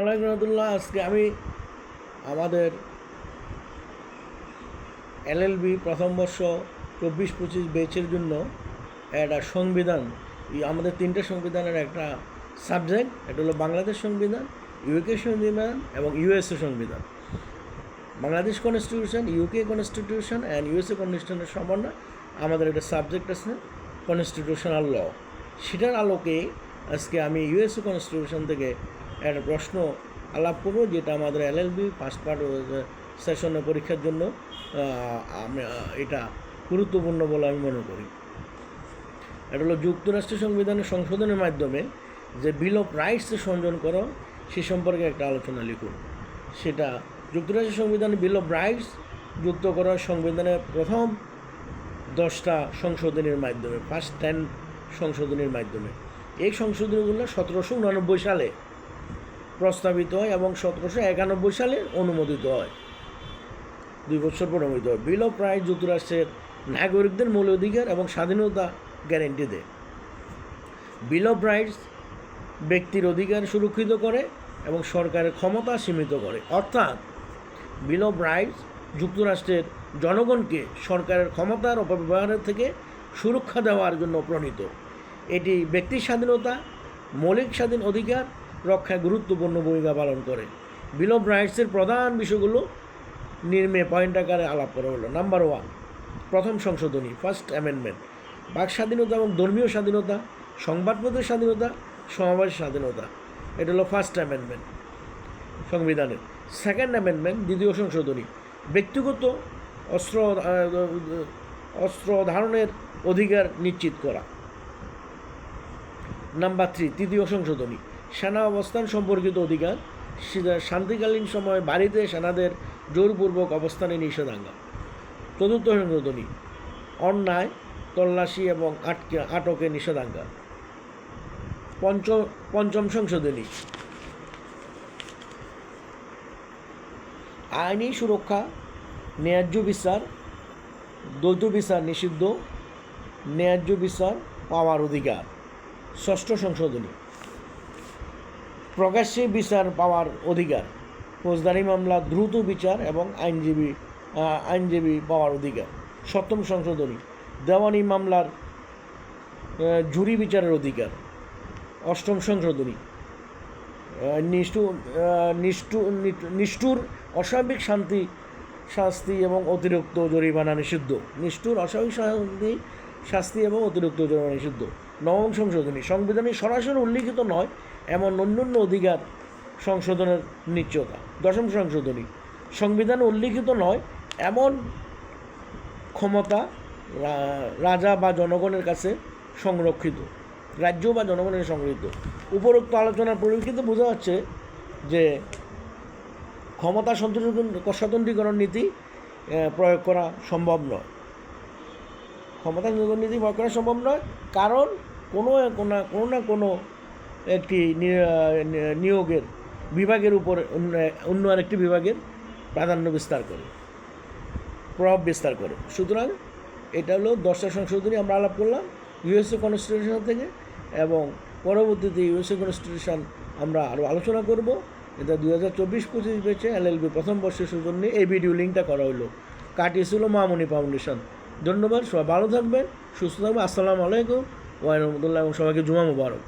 আলাইকুম রহমতুল্লাহ। আজকে আমি আমাদের এলএলবি প্রথম বর্ষ 24-25 ব্যাচের জন্য একটা সংবিধান, আমাদের 3টে সংবিধানের একটা সাবজেক্ট, এটা হলো বাংলাদেশ সংবিধান, ইউকে সংবিধান এবং ইউএসএ সংবিধান। Bangladesh constitution, UK constitution and USA কনস্টিটিউশনের সমন্বয় আমাদের একটা সাবজেক্ট আছে কনস্টিটিউশনাল ল। সেটার আলোকে আজকে আমি ইউএসএ কনস্টিটিউশন থেকে একটা প্রশ্ন আলাপ করব, যেটা আমাদের এলএলবি ফার্স্ট পার্ট সেশনের পরীক্ষার জন্য এটা গুরুত্বপূর্ণ বলে আমি মনে করি। এটা হলো যুক্তরাষ্ট্রের সংবিধানের সংশোধনের মাধ্যমে যে বিল অফ রাইটস সংযোজন করো সে সম্পর্কে একটা আলোচনা লিখুন। সেটা যুক্তরাষ্ট্রের সংবিধানে বিল অফ রাইটস যুক্ত করা সংবিধানের প্রথম 10টা সংশোধনীর মাধ্যমে, ফার্স্ট 10 সংশোধনীর মাধ্যমে। এই সংশোধনীগুলো 1789 সালে প্রস্তাবিত হয় এবং 1791 সালে অনুমোদিত হয়, 2 বছর পর অনুমোদিত হয়। বিল অফ রাইটস যুক্তরাষ্ট্রের নাগরিকদের মৌলিক অধিকার এবং স্বাধীনতা গ্যারেন্টি দেয়। বিল অফ রাইটস ব্যক্তির অধিকার সুরক্ষিত করে এবং সরকারের ক্ষমতা সীমিত করে। অর্থাৎ বিল অফ রাইটস যুক্তরাষ্ট্রের জনগণকে সরকারের ক্ষমতার অপব্যবহারের থেকে সুরক্ষা দেওয়ার জন্য প্রণীত। এটি ব্যক্তির স্বাধীনতা, মৌলিক স্বাধীন অধিকার রক্ষায় গুরুত্বপূর্ণ ভূমিকা পালন করে। বিল অফ রাইটসের প্রধান বিষয়গুলো নিম্নে পয়েন্ট আকারে আলাপ করা হলো। নাম্বার 1, প্রথম সংশোধনী, ফার্স্ট অ্যামেন্ডমেন্ট। বাক স্বাধীনতা এবং ধর্মীয় স্বাধীনতা, সংবাদপত্রের স্বাধীনতা, সমাবেশের স্বাধীনতা, এটা হলো ফার্স্ট অ্যামেন্ডমেন্ট সংবিধানের। সেকেন্ড অ্যামেন্ডমেন্ট, দ্বিতীয় সংশোধনী, ব্যক্তিগত অস্ত্র ধারণের অধিকার নিশ্চিত করা। নাম্বার 3, তৃতীয় সংশোধনী, সেনা অবস্থান সম্পর্কিত অধিকার, শান্তিকালীন সময় বাড়িতে সেনাদের জোরপূর্বক অবস্থানে নিষেধাজ্ঞা। চতুর্থ সংশোধনী, অন্যায়, তল্লাশি এবং আটকে নিষেধাজ্ঞা। পঞ্চম সংশোধনী, আইনি সুরক্ষা, ন্যায্য বিচার, দ্বৈত বিচার নিষিদ্ধ, ন্যায্য বিচার পাওয়ার অধিকার। ষষ্ঠ সংশোধনী, প্রকাশ্যে বিচার পাওয়ার অধিকার, ফৌজদারি মামলা দ্রুত বিচার এবং আইনজীবী পাওয়ার অধিকার। সপ্তম সংশোধনী, দেওয়ানি মামলার জুরি বিচারের অধিকার। অষ্টম সংশোধনী, নিষ্ঠুর অস্বাভাবিক শাস্তি এবং অতিরিক্ত জরিমানা নিষিদ্ধ। নিষ্ঠুর অস্বাভাবিক শাস্তি এবং অতিরিক্ত জরিমানা নিষিদ্ধ। নবম সংশোধনী, সংবিধানে সরাসরি উল্লিখিত নয় এমন অন্যান্য অধিকার সংশোধনের নিশ্চয়তা। দশম সংশোধনী, সংবিধানে উল্লিখিত নয় এমন ক্ষমতা রাজা বা জনগণের কাছে সংরক্ষিত, রাজ্য বা জনগণের সংরক্ষিত। উপরোক্ত আলোচনার পরিপ্রেক্ষিতে বোঝা যাচ্ছে যে ক্ষমতা স্বতন্ত্রীকরণ নীতি প্রয়োগ করা সম্ভব নয়। ক্ষমতা স্বতন্ত্র নীতি প্রয়োগ করা সম্ভব নয়, কারণ কোনো না কোনো একটি নিয়োগের বিভাগের উপর অন্য আরেকটি বিভাগের প্রাধান্য বিস্তার করে, প্রভাব বিস্তার করে। সুতরাং এটা হলো 10টা সংশোধনী আমরা আলাপ করলাম ইউএসএ কনস্টিটিউশন থেকে, এবং পরবর্তীতে ইউএসএ কনস্টিটিউশন আমরা আরও আলোচনা করব। এটা 2024-25 ব্যাচে এলএলবি প্রথম বর্ষের সৌজন্য এই ভিডিও লিঙ্কটা করা হলো, কাটিয়েছিল মামনি ফাউন্ডেশন। ধন্যবাদ, সবাই ভালো থাকবেন, সুস্থ থাকবেন। আসসালামু আলাইকুম ওয়া রাহমাতুল্লাহ এবং সবাইকে জুমা মুবারক।